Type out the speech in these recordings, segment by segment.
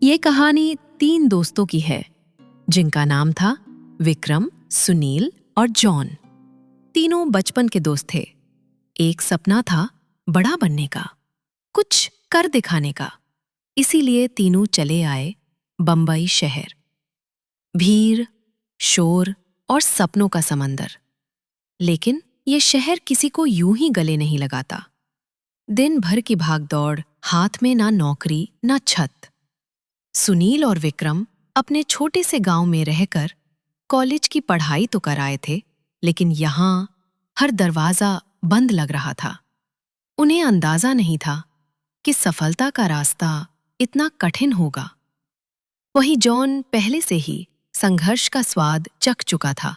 ये कहानी 3 दोस्तों की है जिनका नाम था विक्रम, सुनील और जॉन। तीनों बचपन के दोस्त थे। एक सपना था बड़ा बनने का, कुछ कर दिखाने का। इसीलिए तीनों चले आए बंबई शहर। भीड़, शोर और सपनों का समंदर। लेकिन ये शहर किसी को यूं ही गले नहीं लगाता। दिन भर की भागदौड़, हाथ में ना नौकरी ना छत। सुनील और विक्रम अपने छोटे से गांव में रहकर कॉलेज की पढ़ाई तो कर आए थे, लेकिन यहाँ हर दरवाजा बंद लग रहा था। उन्हें अंदाजा नहीं था कि सफलता का रास्ता इतना कठिन होगा। वहीं जॉन पहले से ही संघर्ष का स्वाद चख चुका था।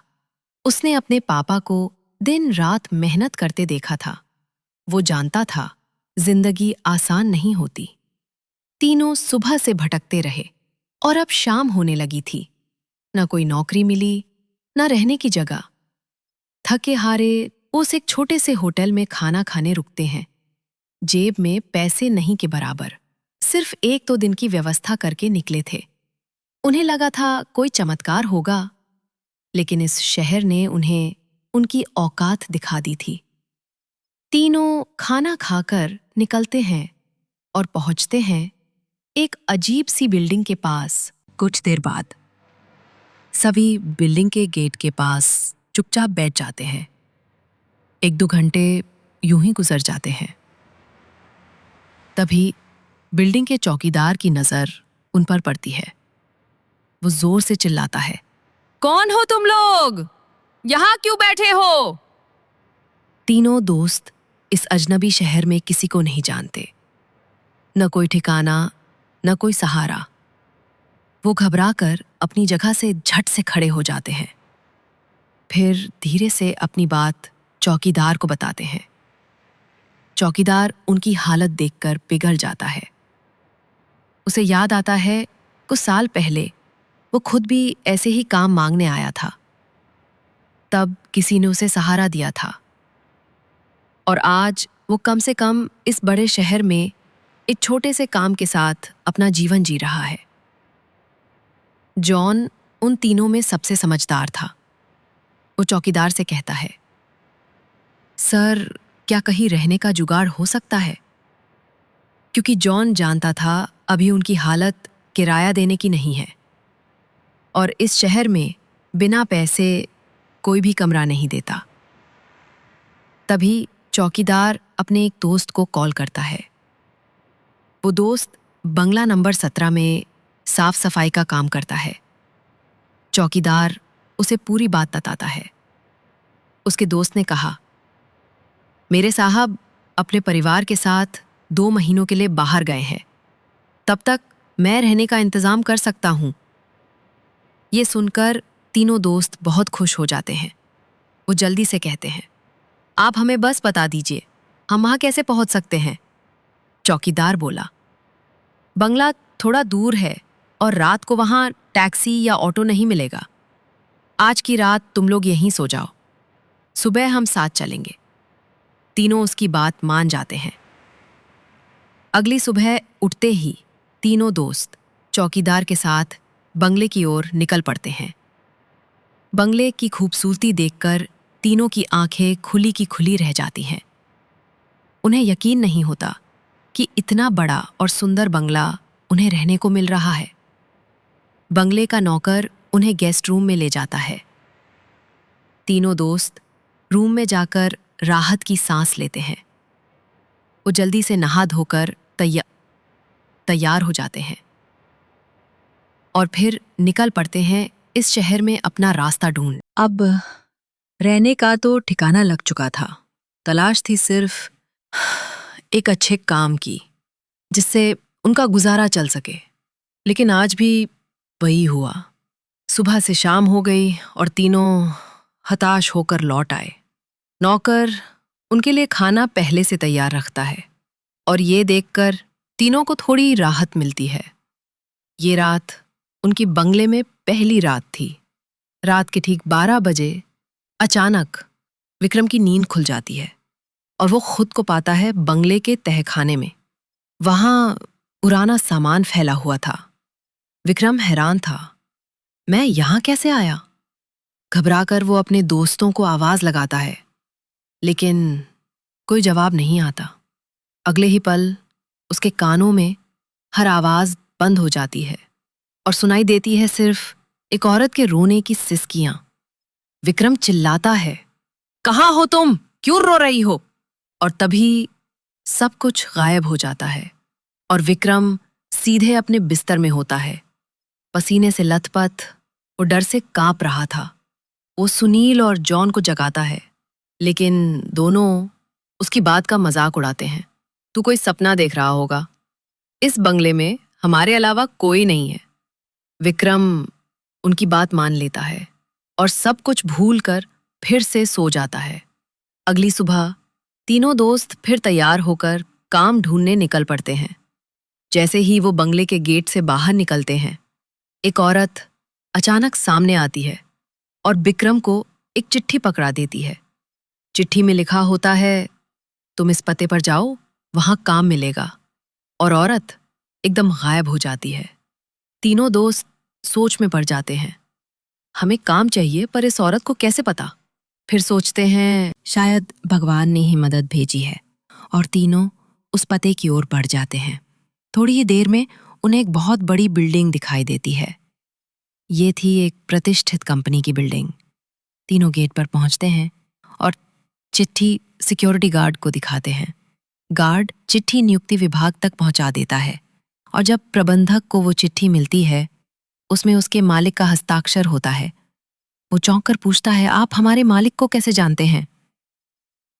उसने अपने पापा को दिन रात मेहनत करते देखा था। वो जानता था जिंदगी आसान नहीं होती। तीनों सुबह से भटकते रहे और अब शाम होने लगी थी। न कोई नौकरी मिली, न रहने की जगह। थके हारे उस एक छोटे से होटल में खाना खाने रुकते हैं। जेब में पैसे नहीं के बराबर। सिर्फ 1-2 दिन की व्यवस्था करके निकले थे। उन्हें लगा था कोई चमत्कार होगा, लेकिन इस शहर ने उन्हें उनकी औकात दिखा दी थी। तीनों खाना खाकर निकलते हैं और पहुंचते हैं एक अजीब सी बिल्डिंग के पास। कुछ देर बाद सभी बिल्डिंग के गेट के पास चुपचाप बैठ जाते हैं। 1-2 घंटे यूं ही गुजर जाते हैं। तभी बिल्डिंग के चौकीदार की नजर उन पर पड़ती है। वो जोर से चिल्लाता है, कौन हो तुम लोग? यहां क्यों बैठे हो? तीनों दोस्त इस अजनबी शहर में किसी को नहीं जानते। न कोई ठिकाना, न कोई सहारा। वो घबराकर अपनी जगह से झट से खड़े हो जाते हैं। फिर धीरे से अपनी बात चौकीदार को बताते हैं। चौकीदार उनकी हालत देखकर पिघल जाता है। उसे याद आता है कुछ साल पहले वो खुद भी ऐसे ही काम मांगने आया था। तब किसी ने उसे सहारा दिया था और आज वो कम से कम इस बड़े शहर में एक छोटे से काम के साथ अपना जीवन जी रहा है। जॉन उन तीनों में सबसे समझदार था। वो चौकीदार से कहता है, सर, क्या कहीं रहने का जुगाड़ हो सकता है? क्योंकि जॉन जानता था अभी उनकी हालत किराया देने की नहीं है और इस शहर में बिना पैसे कोई भी कमरा नहीं देता। तभी चौकीदार अपने एक दोस्त को कॉल करता है। वो दोस्त बंगला नंबर 17 में साफ सफाई का काम करता है। चौकीदार उसे पूरी बात बताता है। उसके दोस्त ने कहा, मेरे साहब अपने परिवार के साथ 2 महीनों के लिए बाहर गए हैं। तब तक मैं रहने का इंतजाम कर सकता हूं। ये सुनकर तीनों दोस्त बहुत खुश हो जाते हैं। वो जल्दी से कहते हैं, आप हमें बस बता दीजिए, हम वहां कैसे पहुंच सकते हैं? चौकीदार बोला, बंगला थोड़ा दूर है और रात को वहां टैक्सी या ऑटो नहीं मिलेगा। आज की रात तुम लोग यहीं सो जाओ, सुबह हम साथ चलेंगे। तीनों उसकी बात मान जाते हैं। अगली सुबह उठते ही तीनों दोस्त चौकीदार के साथ बंगले की ओर निकल पड़ते हैं। बंगले की खूबसूरती देखकर तीनों की आंखें खुली की खुली रह जाती हैं। उन्हें यकीन नहीं होता कि इतना बड़ा और सुंदर बंगला उन्हें रहने को मिल रहा है। बंगले का नौकर उन्हें गेस्ट रूम में ले जाता है। तीनों दोस्त रूम में जाकर राहत की सांस लेते हैं। वो जल्दी से नहा धोकर तैयार हो जाते हैं और फिर निकल पड़ते हैं इस शहर में अपना रास्ता ढूंढ। अब रहने का तो ठिकाना लग चुका था। तलाश थी सिर्फ एक अच्छे काम की, जिससे उनका गुजारा चल सके। लेकिन आज भी वही हुआ। सुबह से शाम हो गई और तीनों हताश होकर लौट आए। नौकर उनके लिए खाना पहले से तैयार रखता है और ये देखकर तीनों को थोड़ी राहत मिलती है। ये रात उनकी बंगले में पहली रात थी। रात के ठीक 12 बजे अचानक विक्रम की नींद खुल जाती है और वो खुद को पाता है बंगले के तहखाने में। वहां पुराना सामान फैला हुआ था। विक्रम हैरान था। मैं यहां कैसे आया? घबराकर वो अपने दोस्तों को आवाज लगाता है, लेकिन कोई जवाब नहीं आता। अगले ही पल उसके कानों में हर आवाज बंद हो जाती है और सुनाई देती है सिर्फ एक औरत के रोने की सिसकियां। विक्रम चिल्लाता है, कहाँ हो तुम? क्यों रो रही हो? और तभी सब कुछ गायब हो जाता है और विक्रम सीधे अपने बिस्तर में होता है। पसीने से लथपथ, वो डर से कांप रहा था। वो सुनील और जॉन को जगाता है, लेकिन दोनों उसकी बात का मजाक उड़ाते हैं। तू कोई सपना देख रहा होगा। इस बंगले में हमारे अलावा कोई नहीं है। विक्रम उनकी बात मान लेता है और सब कुछ भूलकर फिर से सो जाता है। अगली सुबह तीनों दोस्त फिर तैयार होकर काम ढूंढने निकल पड़ते हैं। जैसे ही वो बंगले के गेट से बाहर निकलते हैं, एक औरत अचानक सामने आती है और विक्रम को एक चिट्ठी पकड़ा देती है। चिट्ठी में लिखा होता है, तुम इस पते पर जाओ, वहां काम मिलेगा। और औरत एकदम गायब हो जाती है। तीनों दोस्त सोच में पड़ जाते हैं। हमें काम चाहिए, पर इस औरत को कैसे पता? फिर सोचते हैं शायद भगवान ने ही मदद भेजी है, और तीनों उस पते की ओर बढ़ जाते हैं। थोड़ी ही देर में उन्हें एक बहुत बड़ी बिल्डिंग दिखाई देती है। ये थी एक प्रतिष्ठित कंपनी की बिल्डिंग। तीनों गेट पर पहुंचते हैं और चिट्ठी सिक्योरिटी गार्ड को दिखाते हैं। गार्ड चिट्ठी नियुक्ति विभाग तक पहुंचा देता है और जब प्रबंधक को वो चिट्ठी मिलती है, उसमें उसके मालिक का हस्ताक्षर होता है। वो चौंक कर पूछता है, आप हमारे मालिक को कैसे जानते हैं?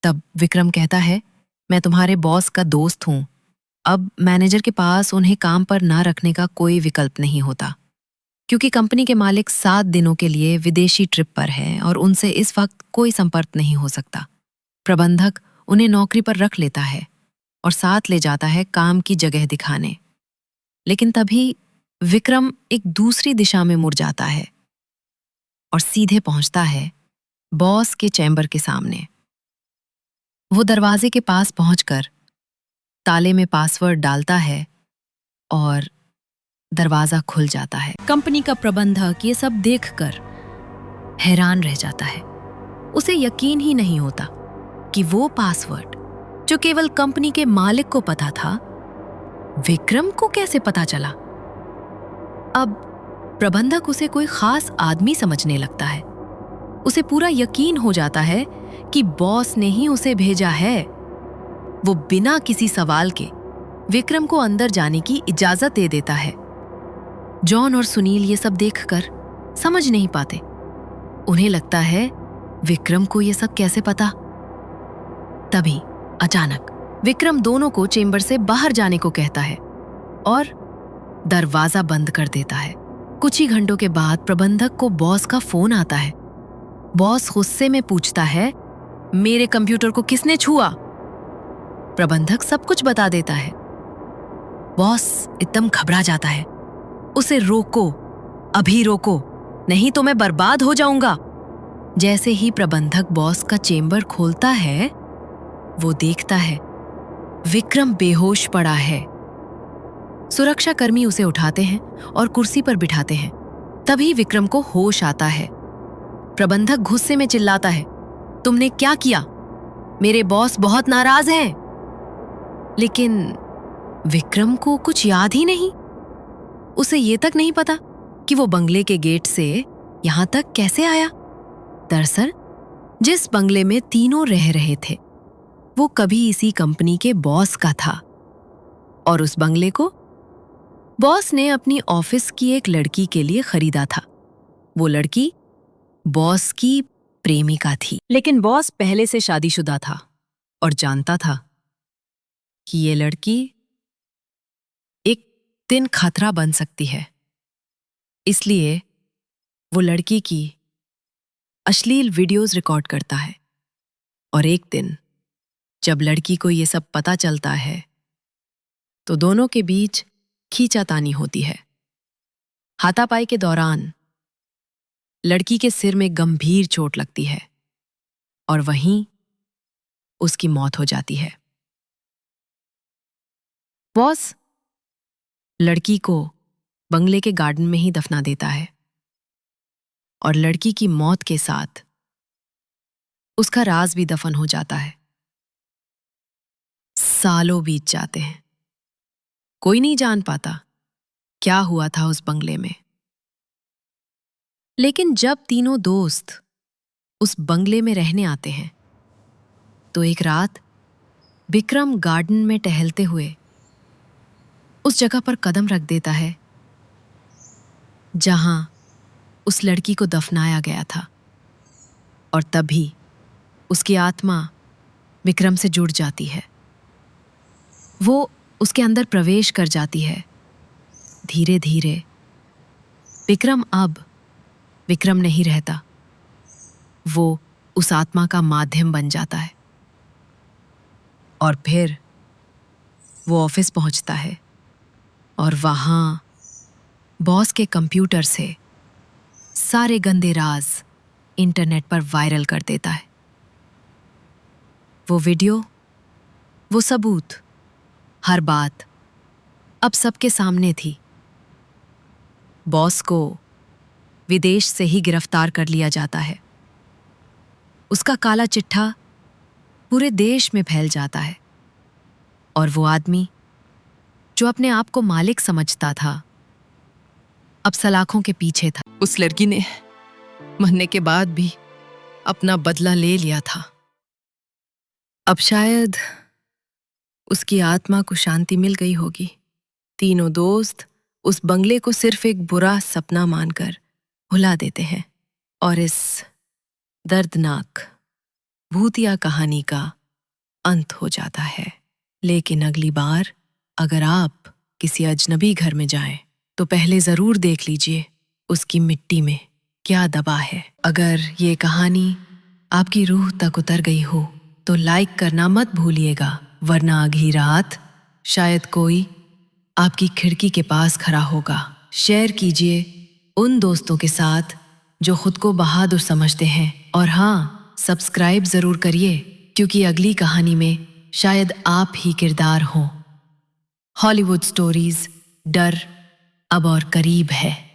तब विक्रम कहता है, मैं तुम्हारे बॉस का दोस्त हूं। अब मैनेजर के पास उन्हें काम पर ना रखने का कोई विकल्प नहीं होता, क्योंकि कंपनी के मालिक 7 दिनों के लिए विदेशी ट्रिप पर हैं और उनसे इस वक्त कोई संपर्क नहीं हो सकता। प्रबंधक उन्हें नौकरी पर रख लेता है और साथ ले जाता है काम की जगह दिखाने। लेकिन तभी विक्रम एक दूसरी दिशा में मुड़ जाता है और सीधे पहुंचता है बॉस के चैम्बर के सामने। वो दरवाजे के पास पहुंचकर ताले में पासवर्ड डालता है और दरवाजा खुल जाता है। कंपनी का प्रबंधक ये सब देखकर हैरान रह जाता है। उसे यकीन ही नहीं होता कि वो पासवर्ड, जो केवल कंपनी के मालिक को पता था, विक्रम को कैसे पता चला। अब प्रबंधक उसे कोई खास आदमी समझने लगता है। उसे पूरा यकीन हो जाता है कि बॉस ने ही उसे भेजा है। वो बिना किसी सवाल के विक्रम को अंदर जाने की इजाजत दे देता है। जॉन और सुनील ये सब देखकर समझ नहीं पाते। उन्हें लगता है विक्रम को ये सब कैसे पता। तभी अचानक विक्रम दोनों को चेंबर से बाहर जाने को कहता है और दरवाजा बंद कर देता है। कुछ ही घंटों के बाद प्रबंधक को बॉस का फोन आता है। बॉस गुस्से में पूछता है, मेरे कंप्यूटर को किसने छुआ? प्रबंधक सब कुछ बता देता है। बॉस एकदम घबरा जाता है। उसे रोको, अभी रोको, नहीं तो मैं बर्बाद हो जाऊंगा। जैसे ही प्रबंधक बॉस का चेंबर खोलता है, वो देखता है विक्रम बेहोश पड़ा है। सुरक्षाकर्मी उसे उठाते हैं और कुर्सी पर बिठाते हैं। तभी विक्रम को होश आता है। प्रबंधक गुस्से में चिल्लाता है, तुमने क्या किया? मेरे बॉस बहुत नाराज हैं। लेकिन विक्रम को कुछ याद ही नहीं। उसे ये तक नहीं पता कि वो बंगले के गेट से यहां तक कैसे आया। दरअसल जिस बंगले में तीनों रह रहे थे, वो कभी इसी कंपनी के बॉस का था, और उस बंगले को बॉस ने अपनी ऑफिस की एक लड़की के लिए खरीदा था। वो लड़की बॉस की प्रेमिका थी, लेकिन बॉस पहले से शादीशुदा था और जानता था कि ये लड़की एक दिन खतरा बन सकती है। इसलिए वो लड़की की अश्लील वीडियोस रिकॉर्ड करता है। और एक दिन जब लड़की को ये सब पता चलता है, तो दोनों के बीच खींचातानी होती है। हाथापाई के दौरान लड़की के सिर में गंभीर चोट लगती है और वहीं उसकी मौत हो जाती है। बॉस लड़की को बंगले के गार्डन में ही दफना देता है। और लड़की की मौत के साथ उसका राज भी दफन हो जाता है। सालों बीत जाते हैं, कोई नहीं जान पाता क्या हुआ था उस बंगले में। लेकिन जब तीनों दोस्त उस बंगले में रहने आते हैं तो एक रात विक्रम गार्डन में टहलते हुए उस जगह पर कदम रख देता है जहां उस लड़की को दफनाया गया था। और तभी उसकी आत्मा विक्रम से जुड़ जाती है। वो उसके अंदर प्रवेश कर जाती है। धीरे धीरे विक्रम अब विक्रम नहीं रहता, वो उस आत्मा का माध्यम बन जाता है। और फिर वो ऑफिस पहुंचता है और वहां बॉस के कंप्यूटर से सारे गंदे राज इंटरनेट पर वायरल कर देता है। वो वीडियो, वो सबूत, हर बात अब सबके सामने थी। बॉस को विदेश से ही गिरफ्तार कर लिया जाता है। उसका काला चिट्ठा पूरे देश में फैल जाता है। और वो आदमी जो अपने आप को मालिक समझता था, अब सलाखों के पीछे था। उस लड़की ने मरने के बाद भी अपना बदला ले लिया था। अब शायद उसकी आत्मा को शांति मिल गई होगी। तीनों दोस्त उस बंगले को सिर्फ एक बुरा सपना मानकर भुला देते हैं और इस दर्दनाक भूतिया कहानी का अंत हो जाता है। लेकिन अगली बार अगर आप किसी अजनबी घर में जाएं तो पहले जरूर देख लीजिए उसकी मिट्टी में क्या दबा है। अगर ये कहानी आपकी रूह तक उतर गई हो तो लाइक करना मत भूलिएगा, वरना अगली रात शायद कोई आपकी खिड़की के पास खड़ा होगा। शेयर कीजिए उन दोस्तों के साथ जो खुद को बहादुर समझते हैं। और हाँ, सब्सक्राइब जरूर करिए क्योंकि अगली कहानी में शायद आप ही किरदार हों। हॉलीवुड स्टोरीज, डर अब और करीब है।